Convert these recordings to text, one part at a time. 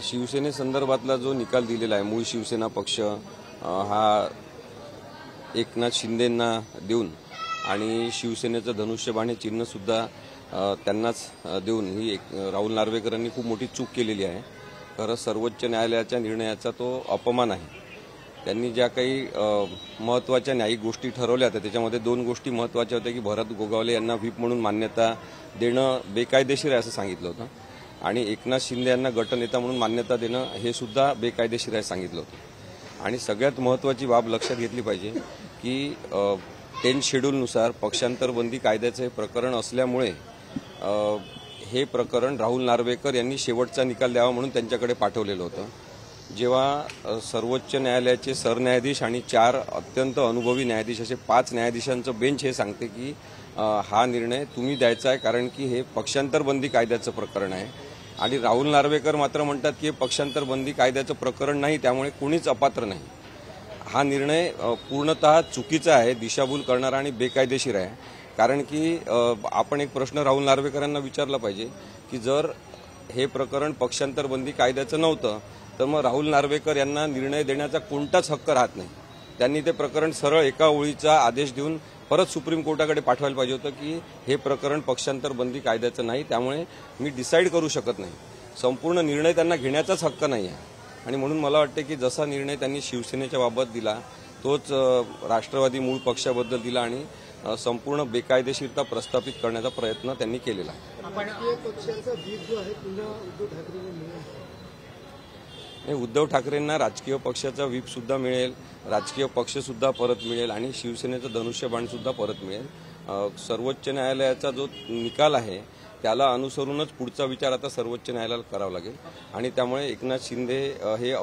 शिवसेनेसंदर्भातला जो निकाल दिलेला आहे, मूळ शिवसेना पक्ष हा एकनाथ शिंदेंना देऊन आणि शिवसेनेचं धनुष्यबाण हे चिन्ह सुद्धा त्यांनाच देऊन ही राहुल नार्वेकरांनी खूप मोठी चूक केलेली आहे। खरं सर्वोच्च न्यायालयाच्या निर्णयाचा तो अपमान आहे। त्यांनी ज्या काही महत्त्वाच्या न्यायिक गोष्टी ठरवल्या होत्या त्याच्यामध्ये दोन गोष्टी महत्त्वाच्या होत्या की भरत गोगावले यांना व्हीप म्हणून मान्यता देणं बेकायदेशीर आहे असं सांगितलं होतं आणि एकनाथ शिंदे यांना गटनेता म्हणून मान्यता देणं हे सुद्धा बेकायदेशीर आहे सांगितलं होतं। आणि सगळ्यात महत्त्वाची बाब लक्षात घेतली पाहिजे की 10 शेड्यूलनुसार पक्षांतरबंदी कायद्याचे प्रकरण असल्यामुळे हे प्रकरण राहुल नार्वेकर यांनी शेवटचा निकाल द्यावा म्हणून त्यांच्याकडे पाठवलेलं होतं। जेव्हा सर्वोच्च न्यायालयाचे सरन्यायाधीश आणि 4 अत्यंत अनुभवी न्यायाधीश असे 5 न्यायाधीशांचं बेंच हे सांगते की हा निर्णय तुम्ही द्यायचा आहे कारण की हे पक्षांतरबंदी कायद्याचं प्रकरण आहे आणि राहुल नार्वेकर मात्र म्हणतात की हे पक्षांतरबंदी कायद्याचं प्रकरण नाही, त्यामुळे कोणीच अपात्र नाही। हा निर्णय पूर्णतः चुकीचा आहे, दिशाभूल करणारा आणि बेकायदेशीर आहे। कारण की आपण एक प्रश्न राहुल नार्वेकरांना विचारला पाहिजे की जर हे प्रकरण पक्षांतरबंदी कायद्याचं नव्हतं तर मग राहुल नार्वेकर यांना निर्णय देण्याचा कोणताच हक्क राहत नाही। त्यांनी ते प्रकरण सरळ एका ओळीचा आदेश देऊन परत सुप्रीम कोर्टाकडे पाठवायला पाहिजे होतं की हे प्रकरण पक्षांतरबंदी कायद्याचं नाही, त्यामुळे मी डिसाईड करू शकत नाही। संपूर्ण निर्णय त्यांना घेण्याचाच हक्क नाही आहे आणि म्हणून मला वाटते की जसा निर्णय त्यांनी शिवसेनेच्या बाबत दिला तोच राष्ट्रवादी मूळ पक्षाबद्दल दिला आणि संपूर्ण बेकायदेशीरता प्रस्थापित करण्याचा प्रयत्न त्यांनी केलेला आहे। उद्धव ठाकरेंना राजकीय पक्षाचा व्हीप सुद्धा मिळेल, राजकीय पक्ष सुद्धा परत मिळेल आणि शिवसेनेचं धनुष्यबाण सुद्धा परत मिळेल। सर्वोच्च न्यायालयाचा जो निकाल आहे त्याला अनुसरूनच पुढचा विचार आता सर्वोच्च न्यायालयाला करावा लागेल आणि त्यामुळे एकनाथ शिंदे हे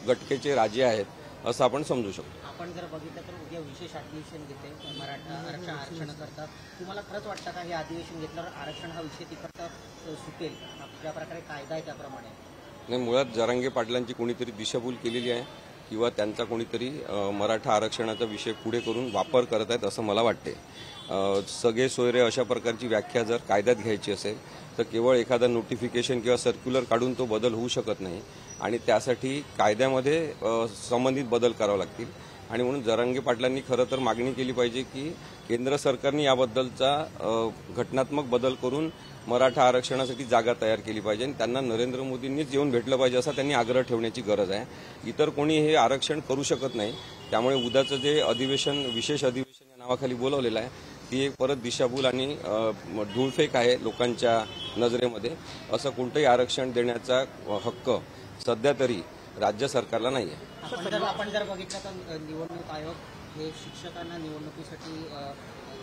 गटकेचे राजे आहेत असं आपण समजू शकतो। आपण जर बघितलं तर उद्या विशेष अधिवेशन घेते मराठा आरक्षण करतात, तुम्हाला खरंच वाटतं का हे अधिवेशन घेतल्यावर आरक्षण हा विषय तिकडचा सुटेल, ज्या प्रकारे कायदा आहे त्याप्रमाणे? नाही, मुळात जरांगे पाटलांची कोणीतरी दिशाभूल केलेली आहे किंवा त्यांचा कोणीतरी मराठा आरक्षणाचा विषय पुढे करून वापर करत आहेत असं मला वाटते। सगळे सोयरे अशा प्रकारची व्याख्या जर कायद्यात घ्यायची असेल तर केवळ एखादा नोटिफिकेशन किंवा सर्क्युलर काढून तो बदल होऊ शकत नाही आणि त्यासाठी कायद्यामध्ये संबंधित बदल करावे लागतील आणि म्हणून जरांगे पाटलांनी खरं तर मागणी केली पाहिजे की केंद्र सरकारने याबद्दलचा घटनात्मक बदल करून मराठा आरक्षणासाठी जागा तयार केली पाहिजे आणि त्यांना नरेंद्र मोदींनीच येऊन भेटलं पाहिजे असा त्यांनी आग्रह ठेवण्याची गरज आहे। इतर कोणी हे आरक्षण करू शकत नाही, त्यामुळे उद्याचं जे अधिवेशन विशेष अधिवेशन या नावाखाली बोलवलेलं आहे ती एक परत दिशाभूल आणि धूळफेक आहे लोकांच्या नजरेमध्ये। असं कोणतंही आरक्षण देण्याचा हक्क सध्या तरी राज्य सरकारला नाही आहे। आपण जर बघितलं तर निवडणूक आयोग हे शिक्षकांना निवडणुकीसाठी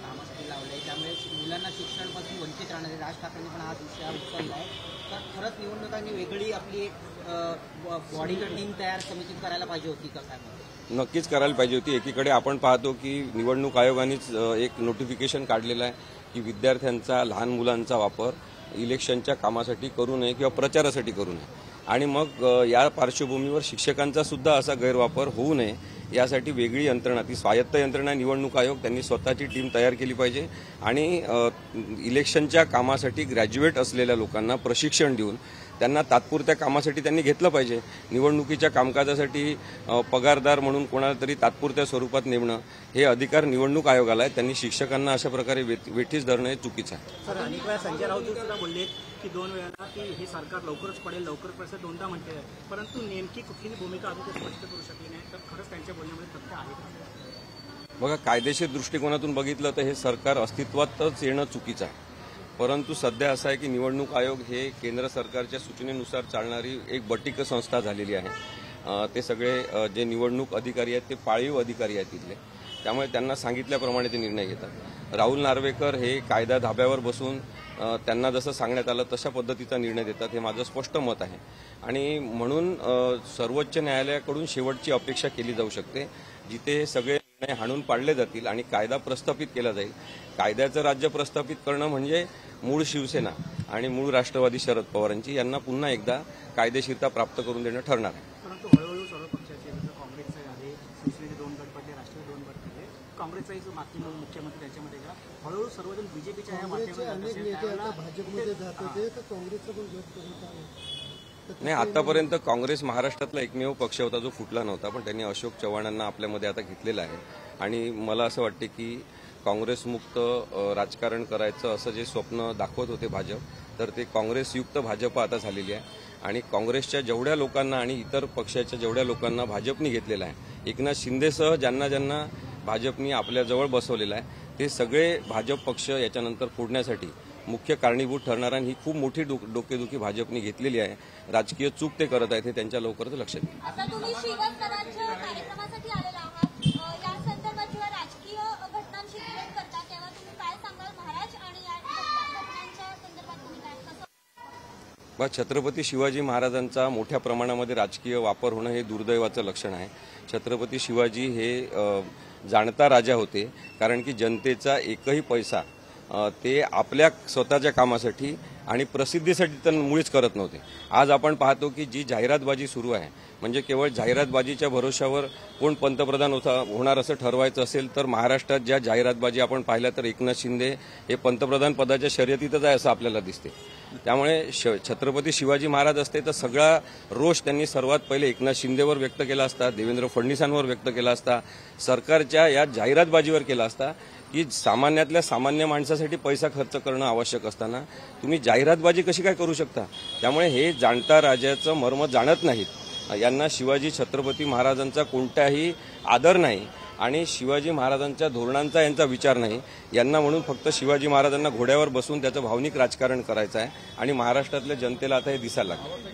कामासाठी लावले, त्यामुळे मुलांना शिक्षणापासून वंचित राहणारे राज ठाकरेंनी पण हा विषय उचलला आहे। तर खरंच निवडणुकांनी वेगळी आपली एक बॉडी टीम तयार समिती करायला पाहिजे होती का काय? नक्कीच करायला पाहिजे होती। एकीकडे आपण पाहतो की निवडणूक आयोगानेच एक नोटिफिकेशन काढलेलं आहे की विद्यार्थ्यांचा लहान मुलांचा वापर इलेक्शनच्या कामासाठी करू नये किंवा प्रचारासाठी करू नये आणि मग या पार्श्वभूमीवर शिक्षकांचा सुद्धा असा गैरवापर होऊ नये यासाठी वेगळी यंत्रणा, ती स्वायत्त यंत्रणा निवडणूक आयोग त्यांनी स्वतःची टीम तयार केली पाहिजे आणि इलेक्शनच्या कामासाठी ग्रॅज्युएट असलेल्या लोकांना प्रशिक्षण देऊन त्यांना तात्पुरत्या कामासाठी त्यांनी घेतलं पाहिजे। निवडणुकीच्या कामकाजासाठी पगारदार म्हणून कोणाला तरी तात्पुरत्या स्वरूपात नेमणं हे अधिकार निवडणूक आयोगाला आहे। त्यांनी शिक्षकांना अशा प्रकारे वेठीस धरणं हे चुकीचं आहे। सर, अनेक वेळा संजय राऊत सुद्धा बोलले की 2 वेळा की हे सरकार लवकरच पडेल, दोनदा म्हणते, परंतु नेमकी कुठली भूमिका अजून ते स्पष्ट करू शकली नाही, तर खरंच त्यांच्या बोलण्यामध्ये तथ्य आहे का? बघा, कायदेशीर दृष्टिकोनातून बघितलं तर हे सरकार अस्तित्वातच येणं चुकीचं आहे, परंतु सध्या असं आहे की निवडणूक आयोग हे केंद्र सरकारच्या सूचनेनुसार चालणारी एक बटीक संस्था झालेली आहे। ते सगळे जे निवडणूक अधिकारी आहेत ते पाळीव अधिकारी आहेत तिथले, त्यामुळे त्यांना सांगितल्याप्रमाणे ते निर्णय घेतात। राहुल नार्वेकर हे कायदा धाब्यावर बसून त्यांना जसं सांगण्यात आलं तशा पद्धतीचा निर्णय देतात, हे माझं स्पष्ट मत आहे आणि म्हणून सर्वोच्च न्यायालयाकडून शेवटची अपेक्षा केली जाऊ शकते जिथे सगळे निर्णय हाणून पाडले जातील आणि कायदा प्रस्थापित केला जाईल। कायद्याचं राज्य प्रस्थापित करणं म्हणजे मूळ शिवसेना आणि मूळ राष्ट्रवादी शरद पवारांची यांना पुन्हा एकदा कायदेशीरता प्राप्त करून देणं ठरणार आहे। परंतु हळूहळू सर्व पक्षाचे काँग्रेसचे आहे, शिवसेनेचे 2 गट पडले, राष्ट्रवादी 2 गट पडले, काँग्रेसचाही जो मागची मुख्यमंत्री त्याच्यामध्ये का हळूहळू सर्वजण बीजेपीच्या या माध्यमातून भाजपमध्ये जात होते तर काँग्रेसचा पण गट करून नाही, आतापर्यंत काँग्रेस महाराष्ट्रातला एकमेव पक्ष होता जो फुटला नव्हता, पण त्यांनी अशोक चव्हाणांना आपल्यामध्ये आता घेतलेलं आहे. आणि मला असं वाटते की काँग्रेसमुक्त राजकारण करायचं असं जे स्वप्न दाखवत होते भाजप, तर ते काँग्रेसयुक्त भाजप आता झालेली आहे. आणि काँग्रेसच्या जेवढ्या लोकांना आणि इतर पक्षाच्या जेवढ्या लोकांना भाजपनी घेतलेलं आहे, एकनाथ शिंदेसह ज्यांना ज्यांना भाजपनी आपल्याजवळ बसवलेलं आहे, ते सगळे भाजप पक्ष याच्यानंतर फोडण्यासाठी मुख्य कारणीभूत ठरणार. आणि ही खूप मोठी डोकेदुखी भाजपनी घेतलेली आहे. राजकीय चूक ते करत आहेत, हे त्यांच्या लवकरच लक्षात येईल. आता तुम्ही शिवस्तरांच्या कार्यक्रमासाठी आलेला आहात, या संदर्भात जेव्हा राजकीय घटनांशी रिलेट करता तेव्हा तुम्ही काय सांगाल महाराज आणि या घटनांच्या संदर्भात तुम्ही काय कसं? छत्रपती शिवाजी महाराजांचा मोठ्या प्रमाणामध्ये राजकीय वापर होणं हे दुर्दैवाचं लक्षण आहे. छत्रपती शिवाजी हे जाणता राजा होते, कारण की जनतेचा एकही पैसा ते आपल्या स्वतःच्या कामासाठी आणि प्रसिद्धीसाठी तर मुळीच करत नव्हते. आज आपण पाहतो की जी जाहिरातबाजी सुरू आहे, म्हणजे केवळ जाहिरातबाजीच्या भरोशावर कोण पंतप्रधान होणार असं ठरवायचं असेल तर महाराष्ट्रात ज्या जाहिरातबाजी आपण पाहिल्या तर एकनाथ शिंदे हे पंतप्रधान पदाच्या शर्यतीतच आहे असं आपल्याला दिसते. त्यामुळे छत्रपती शिवाजी महाराज असते तर सगळा रोष त्यांनी सर्वात पहिले एकनाथ शिंदेवर व्यक्त केला असता, देवेंद्र फडणवीसांवर व्यक्त केला असता, सरकारच्या या जाहिरातबाजीवर केला असता की सामान्यातल्या सामान्य माणसासाठी पैसा खर्च करणं आवश्यक असताना तुम्ही जाहिरातबाजी कशी काय करू शकता. त्यामुळे हे जाणता राजाचं मर्म जाणत नाहीत. यांना शिवाजी छत्रपती महाराजांचा कोणताही आदर नाही आणि शिवाजी महाराजांच्या धोरणांचा यांचा विचार नाही. यांना म्हणून फक्त शिवाजी महाराजांना घोड्यावर बसून त्याचं भावनिक राजकारण करायचं आहे आणि महाराष्ट्रातल्या जनतेला आता हे दिसायला लागलं.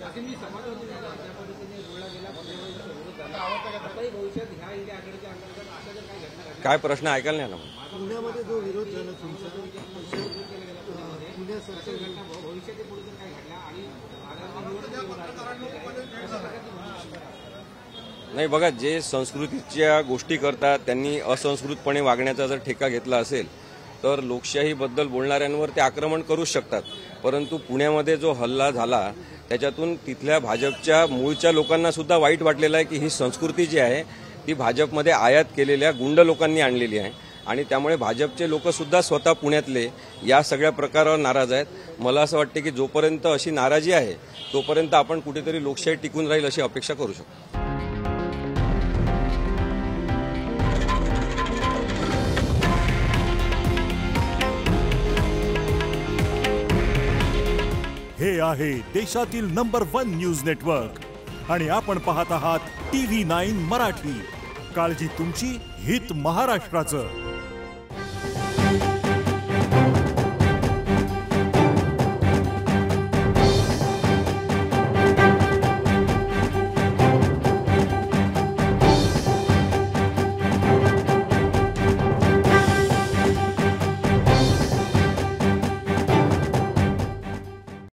काय प्रश्न ऐकायला नाही ना. पुण्यामध्ये जो विरोध झाला तुमचा नाही, बघा, जे संस्कृतीच्या गोष्टी करतात त्यांनी असंस्कृतपणे वागण्याचा जर ठेका घेतला असेल तर लोकशाहीबद्दल बोलणाऱ्यांवर ते आक्रमण करूच शकतात. परंतु पुण्यामध्ये जो हल्ला झाला त्याच्यातून तिथल्या भाजपच्या मूळच्या लोकांना सुद्धा वाईट वाटलेलं आहे की ही संस्कृती जी आहे ती भाजपमध्ये आयात केलेल्या गुंड लोकांनी आणलेली आहे. आणि त्यामुळे भाजपचे लोक सुद्धा स्वतः पुण्यातले या सगळ्या प्रकारावर नाराज आहेत. मला असं वाटतं की जोपर्यंत अशी नाराजी आहे तोपर्यंत आपण कुठेतरी लोकशाही टिकून राहील अशी अपेक्षा करू शकतो. हे आहे देशातील नंबर 1 न्यूज नेटवर्क आणि आपण पाहत आहात TV9 मराठी. काळजी तुमची, हित महाराष्ट्राचं.